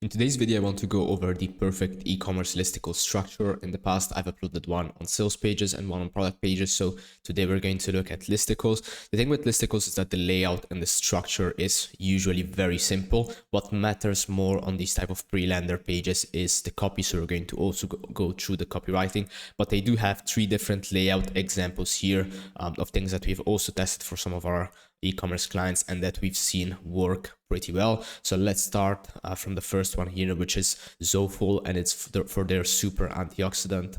In today's video, I want to go over the perfect e-commerce listicle structure. In the past, I've uploaded one on sales pages and one on product pages. So today we're going to look at listicles. The thing with listicles is that the layout and the structure is usually very simple. What matters more on these type of pre-lander pages is the copy. So we're going to also go through the copywriting, but they do have 3 different layout examples here of things that we've also tested for some of our e-commerce clients and that we've seen work pretty well. So let's start from the first one here, which is Zoful, and it's for their super antioxidant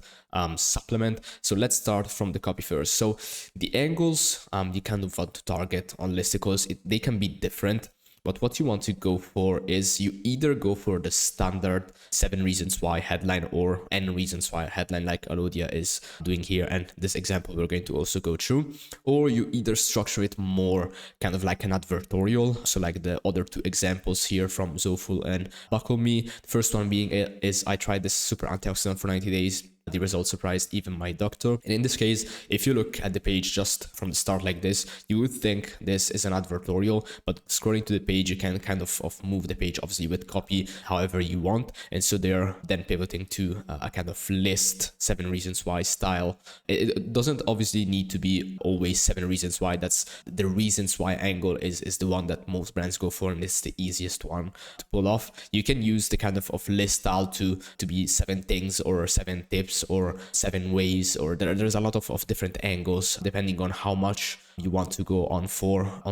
supplement. So let's start from the copy first. So the angles you kind of want to target on listicles, they can be different. But what you want to go for is you either go for the standard 7 reasons why headline or N reasons why headline like Alodia is doing here. And this example we're going to also go through, or you either structure it more kind of like an advertorial. So like the other 2 examples here from Zoful and Buckle Me. The first one being is I tried this super antioxidant for 90 days. The results surprised even my doctor. And in this case, if you look at the page just from the start like this, you would think this is an advertorial, but scrolling to the page, you can kind of move the page obviously with copy however you want. And so they're then pivoting to a kind of list 7 reasons why style. It doesn't obviously need to be always 7 reasons why. That's the reasons why angle is the one that most brands go for, and it's the easiest one to pull off. You can use the kind of list style to be 7 things or 7 tips or 7 ways, or there's a lot of different angles depending on how much you want to go on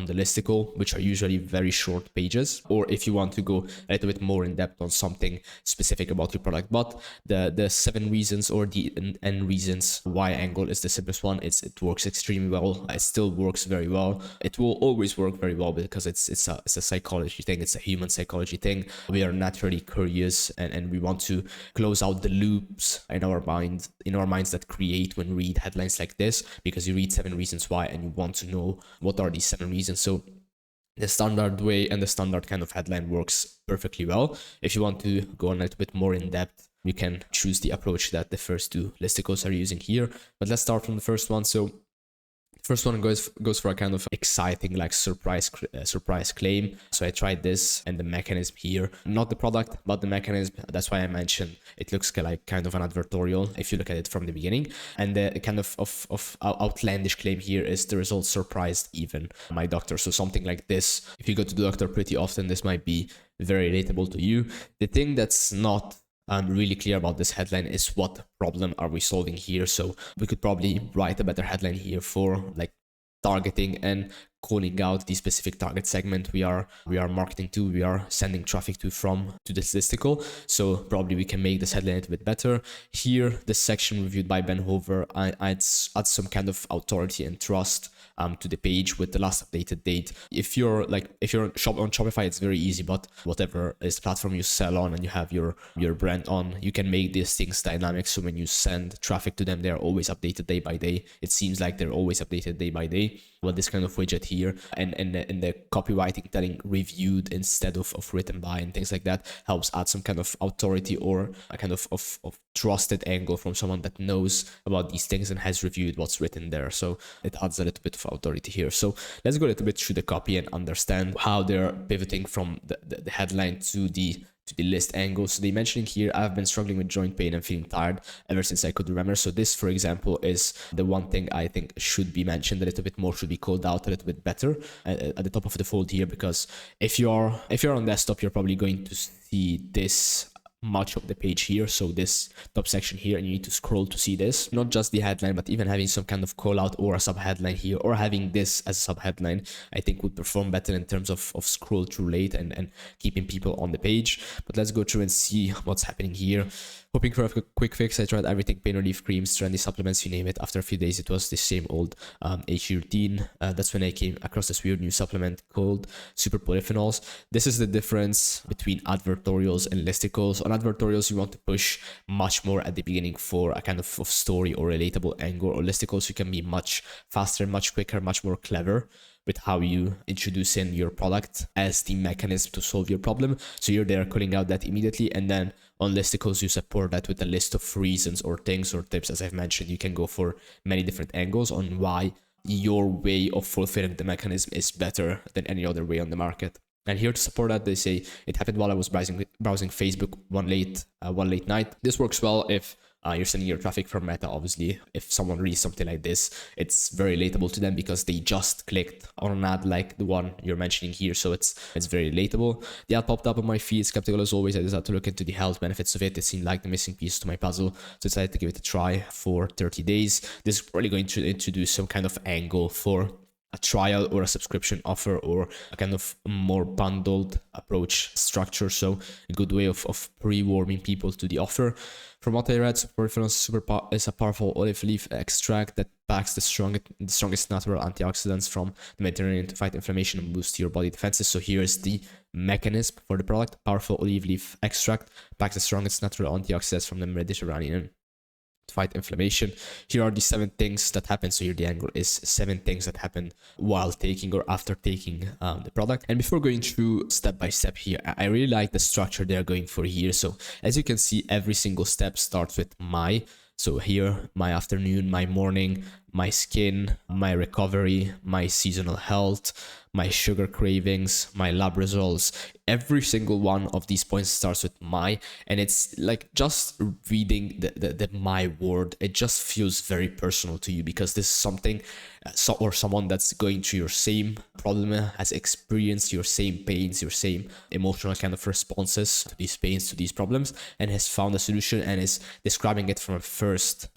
the listicle, which are usually very short pages, or if you want to go a little bit more in depth on something specific about your product. But the 7 reasons or the N reasons why angle is the simplest one. It works extremely well. It still works very well. It will always work very well because it's a psychology thing. It's a human psychology thing. We are naturally curious and we want to close out the loops in our minds that create when we read headlines like this, because you read 7 reasons why and you want to know what are these 7 reasons. So the standard way and the standard kind of headline works perfectly well. If you want to go a little bit more in depth, you can choose the approach that the first 2 listicles are using here. But let's start from the first one. So first one goes for a kind of exciting like surprise claim. So I tried this, and the mechanism here, not the product but the mechanism, that's why I mentioned it looks like kind of an advertorial if you look at it from the beginning. And the kind of outlandish claim here is the results surprised even my doctor. So something like this, if you go to the doctor pretty often, this might be very relatable to you. The thing that's not really clear about this headline is what problem are we solving here. So we could probably write a better headline here for like targeting and calling out the specific target segment we are marketing to, we are sending traffic to this listicle. So probably we can make this headline a little bit better. Here, the section reviewed by Ben Hover adds some kind of authority and trust to the page with the last updated date. If you're on Shopify, it's very easy, but whatever is the platform you sell on and you have your brand on, you can make these things dynamic. So when you send traffic to them, they're always updated day by day. It seems like they're always updated day by day. Well, this kind of widget here and the copywriting telling reviewed instead of written by and things like that helps add some kind of authority or a kind of trusted angle from someone that knows about these things and has reviewed what's written there. So it adds a little bit of authority here. So let's go a little bit through the copy and understand how they're pivoting from the headline to the list angle. So they mentioning here, I've been struggling with joint pain and feeling tired ever since I could remember. So this, for example, is the one thing I think should be mentioned a little bit more, should be called out a little bit better at the top of the fold here, because if you're on desktop, you're probably going to see this much of the page here, so this top section here, and you need to scroll to see this, not just the headline, but even having some kind of call out or a sub headline here, or having this as a sub headline, I think would perform better in terms of scroll through rate and keeping people on the page. But let's go through and see what's happening here. Hoping for a quick fix, I tried everything: pain relief creams, trendy supplements, you name it. After a few days, it was the same old HE routine. That's when I came across this weird new supplement called super polyphenols. This is the difference between advertorials and listicles. On advertorials, you want to push much more at the beginning for a kind of story or relatable angle, or listicles you can be much faster, much quicker, much more clever with how you introduce in your product as the mechanism to solve your problem. So you're there calling out that immediately, and then on listicles, you support that with a list of reasons or things or tips. As I've mentioned, you can go for many different angles on why your way of fulfilling the mechanism is better than any other way on the market. And here to support that, they say it happened while I was browsing Facebook one late night. This works well if you're sending your traffic from Meta. Obviously, if someone reads something like this, it's very relatable to them because they just clicked on an ad like the one you're mentioning here. So it's very relatable. The ad popped up on my feed. Skeptical as always. I decided to look into the health benefits of it. It seemed like the missing piece to my puzzle, so I decided to give it a try for 30 days. This is probably going to introduce some kind of angle for a trial or a subscription offer or a kind of more bundled approach structure. So a good way of pre-warming people to the offer. From what I read, Superfluence is a powerful olive leaf extract that packs the strongest natural antioxidants from the Mediterranean to fight inflammation and boost your body defenses. So here's the mechanism for the product. Powerful olive leaf extract packs the strongest natural antioxidants from the Mediterranean to fight inflammation. Here are the 7 things that happen. So here the angle is 7 things that happen while taking or after taking the product. And before going through step by step here, I really like the structure they're going for here. So as you can see, every single step starts with my. So here, my afternoon, my morning, my skin, my recovery, my seasonal health, my sugar cravings, my lab results. Every single one of these points starts with my, and it's like just reading the my word, it just feels very personal to you because this is something or someone that's going through your same problem, has experienced your same pains, your same emotional kind of responses to these pains, to these problems, and has found a solution and is describing it from a first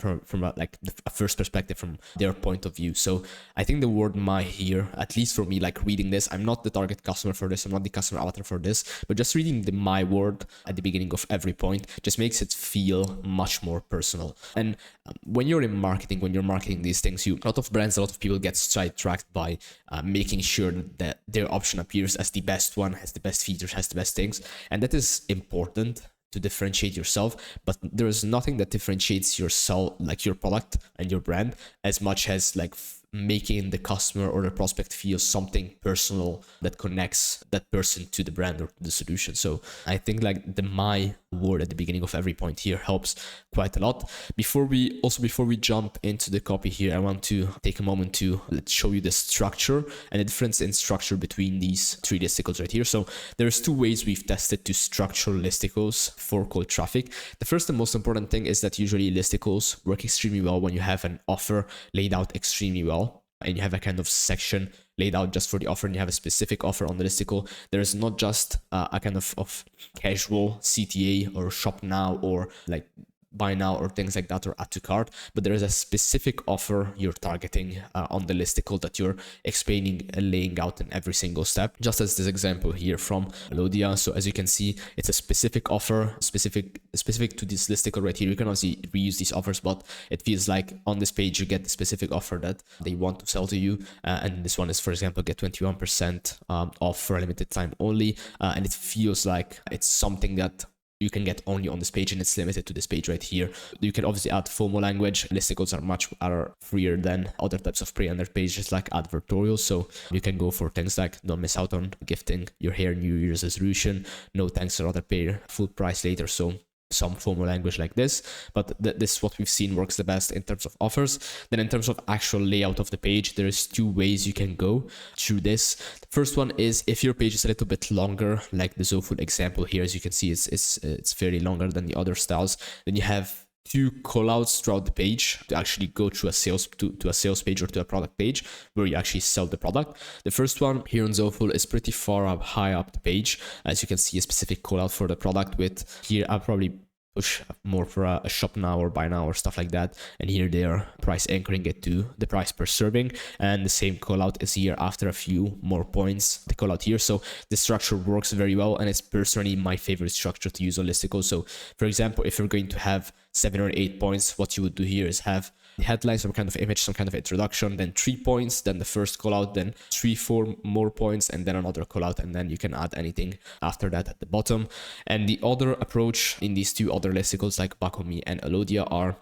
perspective, from their point of view. So I think the word my here, at least for me, like reading this, I'm not the target customer for this, I'm not the customer avatar for this, but just reading the my word at the beginning of every point just makes it feel much more personal. And when you're in marketing, when you're marketing these things, a lot of brands, a lot of people get sidetracked by making sure that their option appears as the best one, has the best features, has the best things, and that is important to differentiate yourself, but there is nothing that differentiates yourself, like your product and your brand, as much as like making the customer or the prospect feel something personal that connects that person to the brand or the solution. So I think like the my word at the beginning of every point here helps quite a lot. Before we jump into the copy here, I want to take a moment to show you the structure and the difference in structure between these 3 listicles right here. So there's 2 ways we've tested to structure listicles for cold traffic. The first and most important thing is that usually listicles work extremely well when you have an offer laid out extremely well, and you have a kind of section laid out just for the offer, and you have a specific offer on the listicle. There is not just a kind of casual CTA or shop now or like buy now or things like that or add to cart, but there is a specific offer you're targeting on the listicle that you're explaining and laying out in every single step, just as this example here from Elodia. So as you can see, it's a specific offer, specific to this listicle right here. You can obviously reuse these offers, but it feels like on this page you get the specific offer that they want to sell to you, and this one is, for example, get 21% off for a limited time only, and it feels like it's something that you can get only on this page, and it's limited to this page right here. You can obviously add FOMO language. Listicles are freer than other types of pre-rendered pages like advertorials. So you can go for things like don't miss out on gifting your hair New Year's resolution, no thanks or other pay full price later. So some FOMO language like this, but this is what we've seen works the best in terms of offers. Then in terms of actual layout of the page, there's 2 ways you can go through this. The first one is if your page is a little bit longer, like the Zoful example here, as you can see, it's fairly longer than the other styles, then you have 2 callouts throughout the page to actually go through a sales to a sales page or to a product page where you actually sell the product. The first one here on Zoful is pretty far up, high up the page. As you can see, a specific callout for the product with here, I'll probably push more for a shop now or buy now or stuff like that, and here they are price anchoring it to the price per serving, and the same call out is here after a few more points, the call out here. So the structure works very well, and it's personally my favorite structure to use on Listicle. So for example, if you're going to have 7 or 8 points, what you would do here is have the headline, some kind of image, some kind of introduction, then 3 points, then the first call out, then 3-4 more points, and then another call out, and then you can add anything after that at the bottom. And the other approach in these 2 other listicles like Bakomi and Elodia are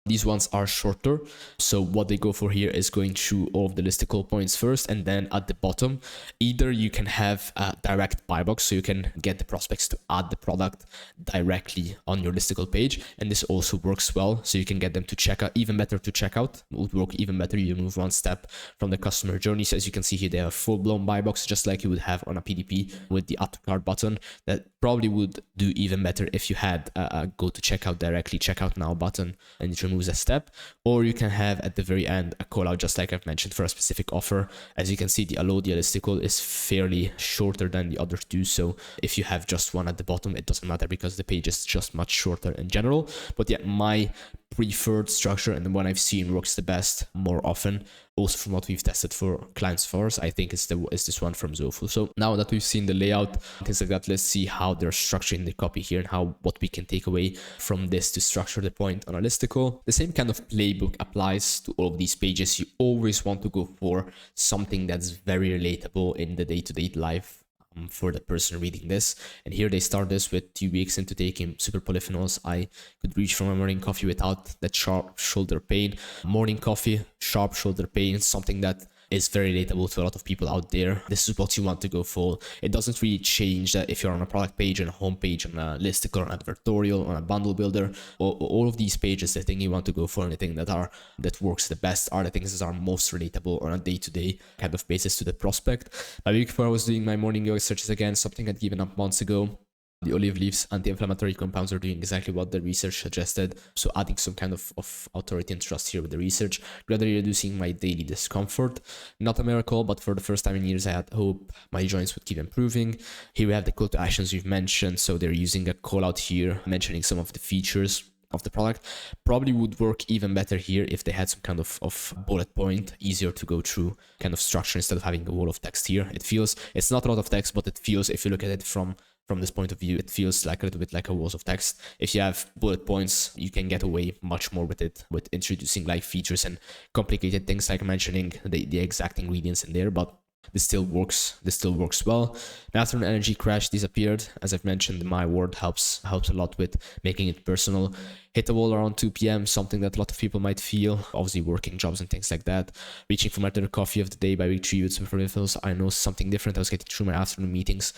These ones are shorter. So what they go for here is going through all of the listicle points first, and then at the bottom, either you can have a direct buy box, so you can get the prospects to add the product directly on your listicle page. And this also works well. So you can get them to check out, even better to checkout. It would work even better. You move one step from the customer journey. So as you can see here, they have a full-blown buy box, just like you would have on a PDP with the add to cart button. That probably would do even better if you had a go to checkout directly, checkout now button, and it removes a step. Or you can have at the very end a call out, just like I've mentioned, for a specific offer. As you can see, the Alodia listicle is fairly shorter than the other two. So if you have just one at the bottom, it doesn't matter because the page is just much shorter in general. But yeah, my preferred structure, and the one I've seen works the best more often, also from what we've tested for clients of ours, I think is this one from Zoful. So now that we've seen the layout, things like that, let's see how they're structuring the copy here and what we can take away from this to structure the point on a listicle. The same kind of playbook applies to all of these pages. You always want to go for something that's very relatable in the day-to-day life for the person reading this. And here they start this with 2 weeks into taking super polyphenols, I could reach for my morning coffee without that sharp shoulder pain. Morning coffee, sharp shoulder pain, something that is very relatable to a lot of people out there. This is what you want to go for. It doesn't really change that if you're on a product page, on a home page, on a listicle, on an advertorial, on a bundle builder, all of these pages, the thing you want to go for and the thing that works the best are the things that are most relatable on a day-to-day kind of basis to the prospect. A week before I was doing my morning yoga searches again, something I'd given up months ago. The olive leaves anti-inflammatory compounds are doing exactly what the research suggested. So adding some kind of authority and trust here with the research, gradually reducing my daily discomfort. Not a miracle, but for the first time in years, I had hope my joints would keep improving. Here we have the call to actions we've mentioned. So they're using a call out here, mentioning some of the features of the product. Probably would work even better here if they had some kind of bullet point, easier to go through kind of structure instead of having a wall of text here. It's not a lot of text, but it feels, if you look at it from this point of view, it feels like a little bit like a walls of text. If you have bullet points, you can get away much more with it, with introducing like features and complicated things like mentioning the exact ingredients in there, but this still works well. My afternoon energy crash disappeared. As I've mentioned, my word helps a lot with making it personal. Hit a wall around 2 p.m., something that a lot of people might feel, obviously working jobs and things like that. Reaching for my third coffee of the day by week 3 with super refills. I know something different. I was getting through my afternoon meetings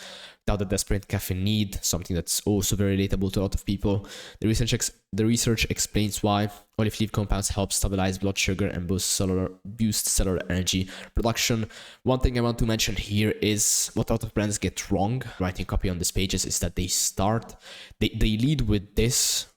without the desperate caffeine need, something that's also very relatable to a lot of people. The research explains why olive leaf compounds help stabilize blood sugar and boost cellular energy production. One thing I want to mention here is what a lot of brands get wrong writing copy on these pages is that they lead with this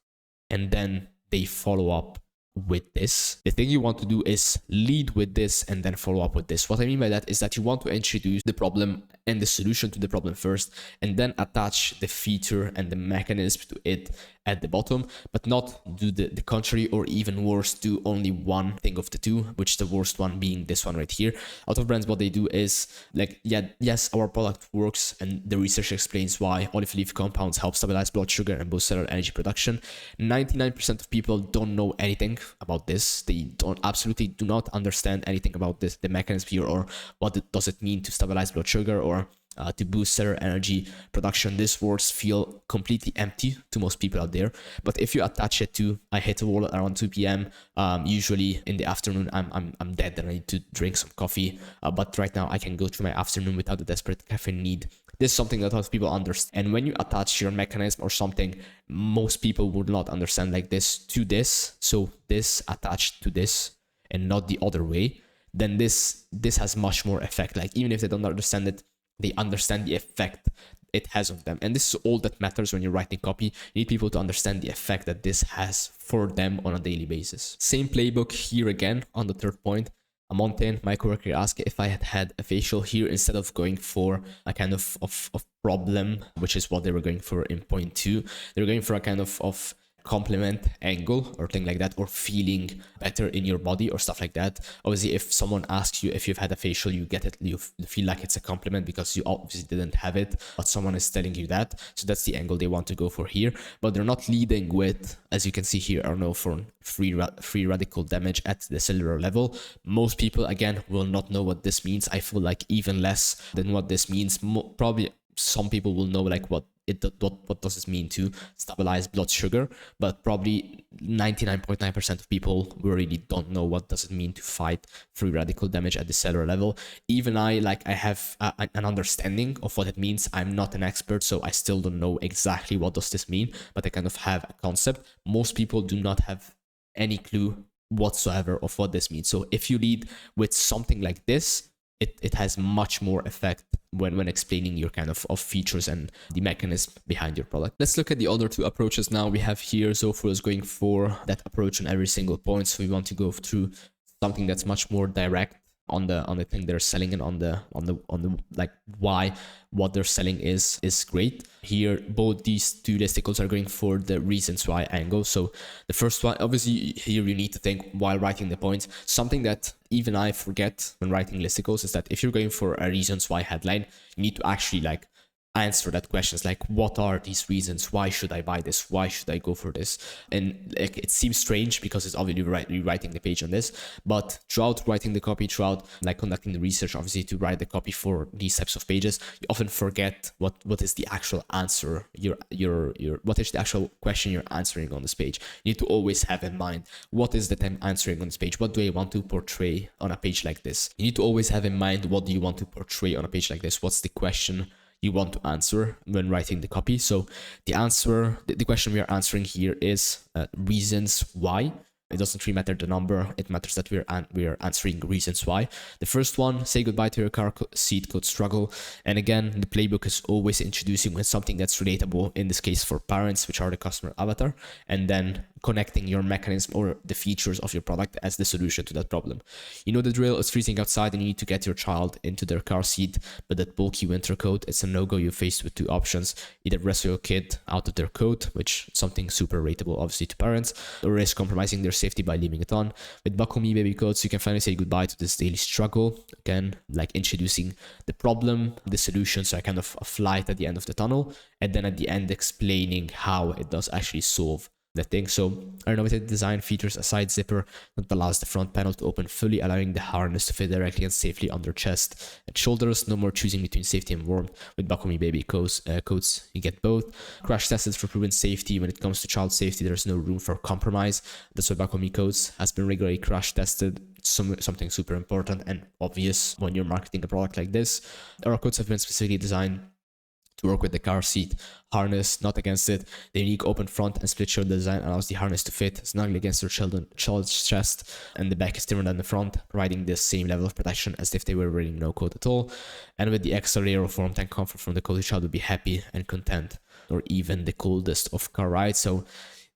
and then they follow up with this. The thing you want to do is lead with this and then follow up with this. What I mean by that is that you want to introduce the problem and the solution to the problem first, and then attach the feature and the mechanism to it at the bottom, but not do the contrary, or even worse, do only one thing of the two, which the worst one being this one right here. A lot of brands, what they do is like, yeah, yes, our product works, and the research explains why olive leaf compounds help stabilize blood sugar and boost cellular energy production. 99% of people don't know anything about this. They absolutely do not understand anything about this, the mechanism here, or what does it mean to stabilize blood sugar or to boost cellular energy production. These words feel completely empty to most people out there. But if you attach it to, I hit a wall around 2 p.m. Usually in the afternoon, I'm dead and I need to drink some coffee. But right now I can go through my afternoon without the desperate caffeine need. This is something that a lot of people understand. And when you attach your mechanism or something, most people would not understand like this to this. So this attached to this and not the other way, then this has much more effect. Like even if they don't understand it, they understand the effect it has on them. And this is all that matters when you're writing copy. You need people to understand the effect that this has for them on a daily basis. Same playbook here again on the third point. A mountain, my coworker asked if I had a facial here instead of going for a kind of problem, which is what they were going for in point 2. They were going for a kind of compliment angle or thing like that, or feeling better in your body or stuff like that. Obviously, if someone asks you if you've had a facial, you get it, you feel like it's a compliment because you obviously didn't have it, but someone is telling you that. So that's the angle they want to go for here. But they're not leading with, as you can see here, are no for free radical damage at the cellular level. Most people, again, will not know what this means. I feel like even less than what this means. Probably some people will know like what what does this mean to stabilize blood sugar, but probably 99.9% of people really don't know what does it mean to fight free radical damage at the cellular level. Even I have an understanding of what it means. I'm not an expert, so I still don't know exactly what does this mean, but I kind of have a concept. Most people do not have any clue whatsoever of what this means. So if you lead with something like this, it has much more effect when explaining your kind of features and the mechanism behind your product. Let's look at the other two approaches now. We have here Zofru is going for that approach on every single point. So we want to go through something that's much more direct on the thing they're selling, and on the like why what they're selling is great. Here both these two listicles are going for the reasons why angle. So the first one, obviously here you need to think while writing the points. Something that even I forget when writing listicles is that if you're going for a reasons why headline, you need to actually like answer that questions like, what are these reasons? Why should I buy this? Why should I go for this? And like, it seems strange because it's obviously rewriting the page on this, but throughout writing the copy, throughout like conducting the research, obviously to write the copy for these types of pages, you often forget what is the actual answer, what is the actual question you're answering on this page. You need to always have in mind, what is that I'm answering on this page? What do I want to portray on a page like this? You need to always have in mind, what do you want to portray on a page like this? What's the question you want to answer when writing the copy? So the question we are answering here is reasons why. It doesn't really matter the number, it matters that we're answering reasons why. The first one, say goodbye to your car seat could struggle. And again, the playbook is always introducing with something that's relatable, in this case for parents, which are the customer avatar, and then connecting your mechanism or the features of your product as the solution to that problem. You know the drill, it's freezing outside and you need to get your child into their car seat, but that bulky winter coat, it's a no-go. You're faced with two options: either rescue your kid out of their coat, which is something super relatable obviously to parents, or risk compromising their safety by leaving it on. With Bakumi baby coats, you can finally say goodbye to this daily struggle. Again, like introducing the problem, the solution, so kind of a light at the end of the tunnel, and then at the end explaining how it does actually solve the thing. So our innovative design features a side zipper that allows the front panel to open fully, allowing the harness to fit directly and safely under chest and shoulders. No more choosing between safety and warmth. With Bakumi baby coats, you get both. Crash tested for proven safety. When it comes to child safety, there's no room for compromise. That's why Bakumi coats has been regularly crash tested. Something super important and obvious when you're marketing a product like this. Our coats have been specifically designed to work with the car seat harness, not against it. The unique open front and split shoulder design allows the harness to fit snugly against your child's chest, and the back is thinner than the front, providing the same level of protection as if they were wearing no coat at all. And with the extra layer of warmth and comfort from the coat, the child will be happy and content, or even the coldest of car rides. So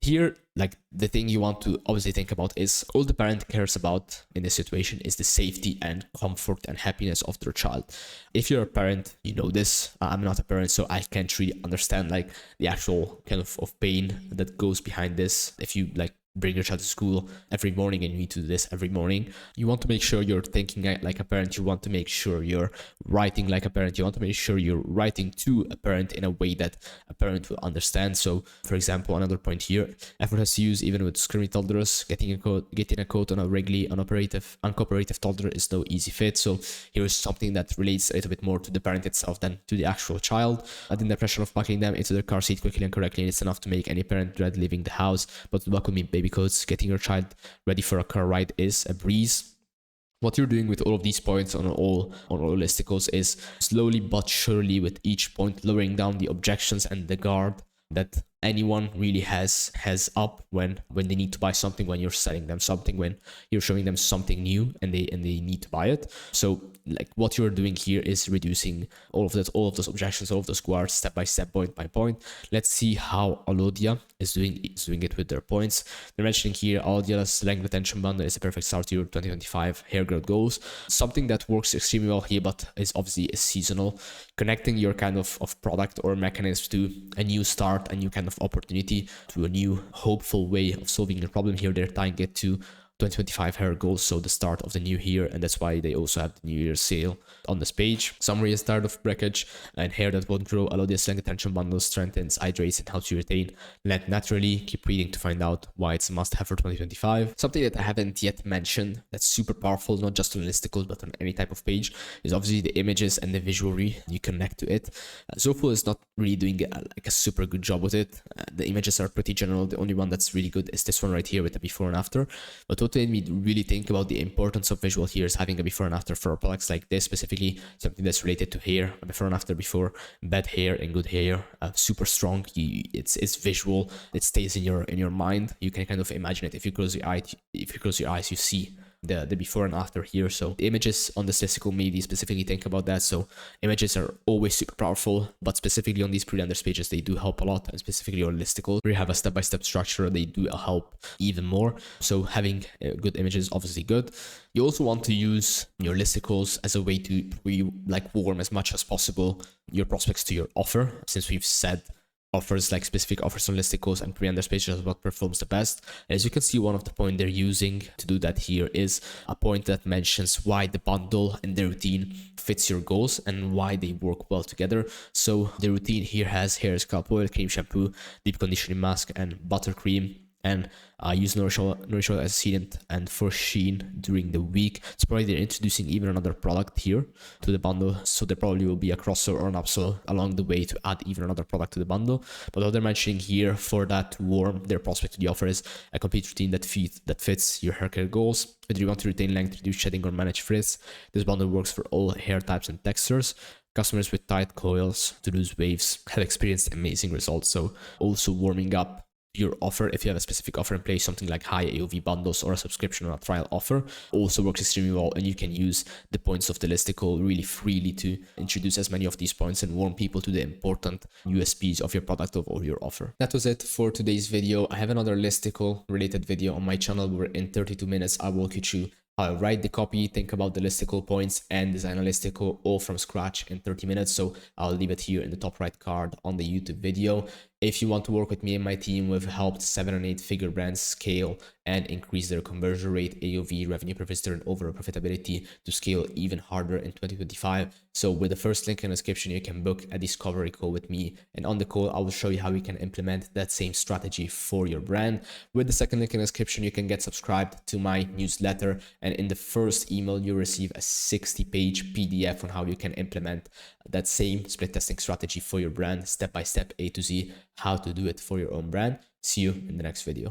here, like, the thing you want to obviously think about is all the parent cares about in this situation is the safety and comfort and happiness of their child. If you're a parent, you know this. I'm not a parent, so I can't really understand like the actual kind of pain that goes behind this. If you like bring your child to school every morning and you need to do this every morning, you want to make sure you're thinking like a parent. You want to make sure you're writing like a parent. You want to make sure you're writing to a parent in a way that a parent will understand. So for example, another point here, effort has to use even with screaming toddlers. Getting a coat on a regularly uncooperative toddler is no easy fit. So here is something that relates a little bit more to the parent itself than to the actual child. Adding the pressure of packing them into their car seat quickly and correctly, it's enough to make any parent dread leaving the house. But Bakumi baby coats, getting your child ready for a car ride is a breeze. What you're doing with all of these points on all listicles is slowly but surely with each point lowering down the objections and the guard that anyone really has up when they need to buy something, when you're selling them something, when you're showing them something new and they need to buy it. So like what you're doing here is reducing all of those objections, all of those guards, step by step, point by point. Let's see how Alodia is doing it with their points. They're mentioning here Alodia's length retention bundle is a perfect start to your 2025 hair growth goals. Something that works extremely well here, but is obviously seasonal. Connecting your kind of product or mechanism to a new start, a new kind of opportunity, to a new hopeful way of solving your problem. Here they're tying it to 2025 hair goals, so the start of the new year, and that's why they also have the New Year's sale on this page. Summary is tired of breakage and hair that won't grow. Allow the selling attention bundle, strengthens, hydrates, and helps you retain length naturally. Keep reading to find out why it's a must-have for 2025. Something that I haven't yet mentioned that's super powerful, not just on listicles but on any type of page, is obviously the images and the visualry you connect to it. Zoful is not really doing like a super good job with it. The images are pretty general. The only one that's really good is this one right here with the before and after. But what made me really think about the importance of visual here is having a before and after for products like this, specifically something that's related to hair. A before and after before, bad hair and good hair, super strong. It's visual. It stays in your mind. You can kind of imagine it. If you close your eyes, you see the before and after here. So the images on this listicle made me specifically think about that. So images are always super powerful, but specifically on these pre-renders pages, they do help a lot. And specifically on listicle, where you have a step-by-step structure, they do help even more. So having good images is obviously good. You also want to use your listicles as a way to warm as much as possible your prospects to your offer, since we've said offers, like specific offers on listicles and pre-renders pages, is what performs the best. And as you can see, one of the points they're using to do that here is a point that mentions why the bundle and the routine fits your goals and why they work well together. So the routine here has hair, scalp oil, cream shampoo, deep conditioning mask, and buttercream. And use nourish oil as a sealant and for sheen during the week. So probably they're introducing even another product here to the bundle. So there probably will be a crossover or an upsell along the way to add even another product to the bundle. But what they're mentioning here for that to warm their prospect to the offer is a complete routine that fits your hair care goals. Whether you want to retain length, reduce shedding, or manage frizz, this bundle works for all hair types and textures. Customers with tight coils to lose waves have experienced amazing results. So also warming up your offer, if you have a specific offer in place, something like high AOV bundles or a subscription or a trial offer, also works extremely well. And you can use the points of the listicle really freely to introduce as many of these points and warm people to the important USPs of your product or your offer. That was it for today's video. I have another listicle related video on my channel where in 32 minutes I walk you through how I write the copy, think about the listicle points, and design a listicle all from scratch in 30 minutes. So I'll leave it here in the top right card on the YouTube video. If you want to work with me and my team, we've helped 7 and 8 figure brands scale and increase their conversion rate, AOV, revenue per visitor, and overall profitability to scale even harder in 2025. So with the first link in the description, you can book a discovery call with me. And on the call, I will show you how you can implement that same strategy for your brand. With the second link in the description, you can get subscribed to my newsletter. And in the first email, you receive a 60-page PDF on how you can implement that same split testing strategy for your brand, step by step, A to Z, how to do it for your own brand. See you in the next video.